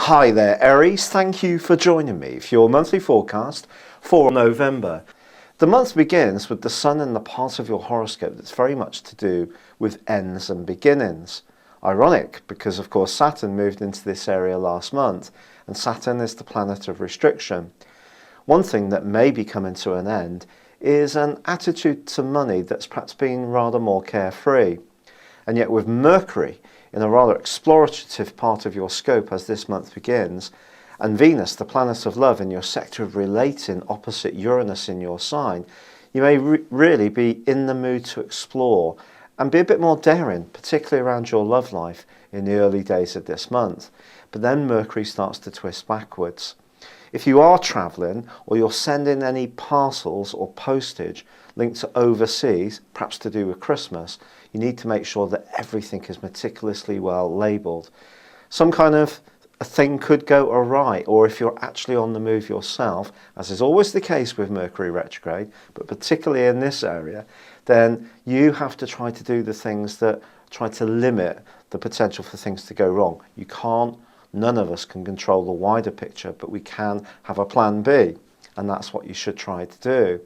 Hi there Aries, thank you for joining me for your monthly forecast for November. The month begins with the Sun in the part of your horoscope that's very much to do with ends and beginnings. Ironic because of course Saturn moved into this area last month, and Saturn is the planet of restriction. One thing that may be coming to an end is an attitude to money that's perhaps been rather more carefree. And yet with Mercury in a rather explorative part of your scope as this month begins, and Venus, the planet of love, in your sector of relating opposite Uranus in your sign, you may really be in the mood to explore and be a bit more daring, particularly around your love life in the early days of this month. But then Mercury starts to twist backwards. If you are travelling or you're sending any parcels or postage linked to overseas, perhaps to do with Christmas, you need to make sure that everything is meticulously well labelled. Some kind of a thing could go awry, or if you're actually on the move yourself, as is always the case with Mercury retrograde, but particularly in this area, then you have to try to do the things that try to limit the potential for things to go wrong. You can't, none of us can control the wider picture, but we can have a plan B, and that's what you should try to do.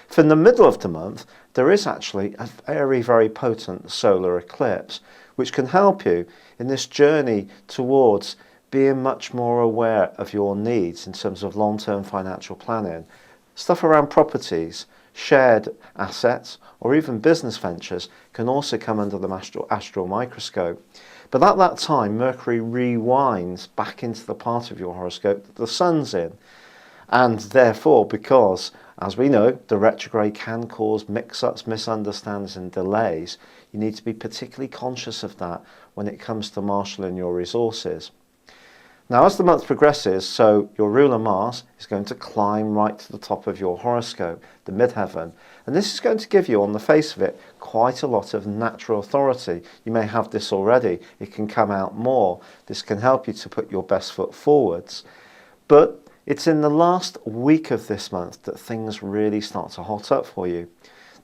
For in the middle of the month, there is actually a very, very potent solar eclipse, which can help you in this journey towards being much more aware of your needs in terms of long-term financial planning. Stuff around properties, shared assets, or even business ventures can also come under the astral microscope. But at that time, Mercury rewinds back into the part of your horoscope that the Sun's in. And therefore, because, as we know, the retrograde can cause mix-ups, misunderstandings and delays, you need to be particularly conscious of that when it comes to marshalling your resources. Now, as the month progresses, so your ruler Mars is going to climb right to the top of your horoscope, the midheaven, and this is going to give you, on the face of it, quite a lot of natural authority. You may have this already. It can come out more. This can help you to put your best foot forwards. But it's in the last week of this month that things really start to hot up for you.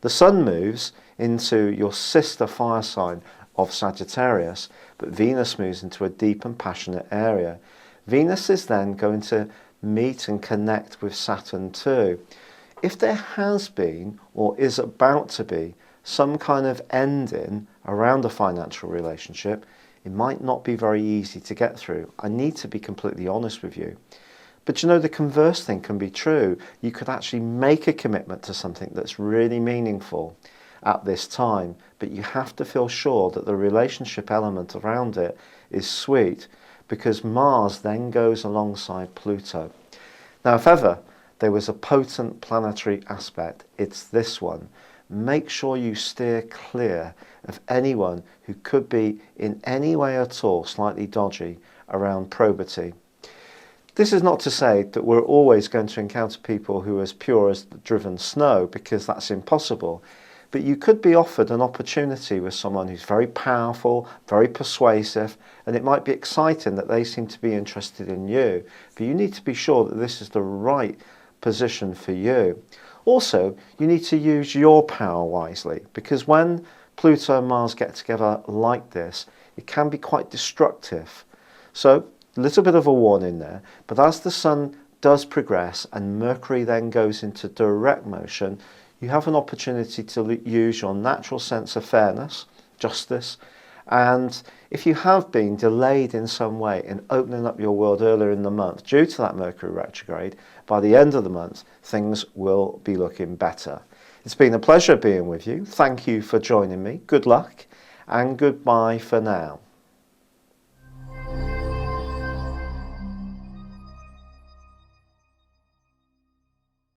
The Sun moves into your sister fire sign of Sagittarius, but Venus moves into a deep and passionate area. Venus is then going to meet and connect with Saturn too. If there has been or is about to be some kind of ending around a financial relationship, it might not be very easy to get through. I need to be completely honest with you. But you know, the converse thing can be true. You could actually make a commitment to something that's really meaningful at this time, but you have to feel sure that the relationship element around it is sweet, because Mars then goes alongside Pluto. Now, if ever there was a potent planetary aspect, it's this one. Make sure you steer clear of anyone who could be in any way at all slightly dodgy around probity. This is not to say that we're always going to encounter people who are as pure as driven snow, because that's impossible. But you could be offered an opportunity with someone who's very powerful, very persuasive, and it might be exciting that they seem to be interested in you. But you need to be sure that this is the right position for you. Also, you need to use your power wisely, because when Pluto and Mars get together like this, it can be quite destructive. So, a little bit of a warning there, but as the Sun does progress and Mercury then goes into direct motion, you have an opportunity to use your natural sense of fairness, justice, and if you have been delayed in some way in opening up your world earlier in the month due to that Mercury retrograde, by the end of the month, things will be looking better. It's been a pleasure being with you. Thank you for joining me. Good luck and goodbye for now.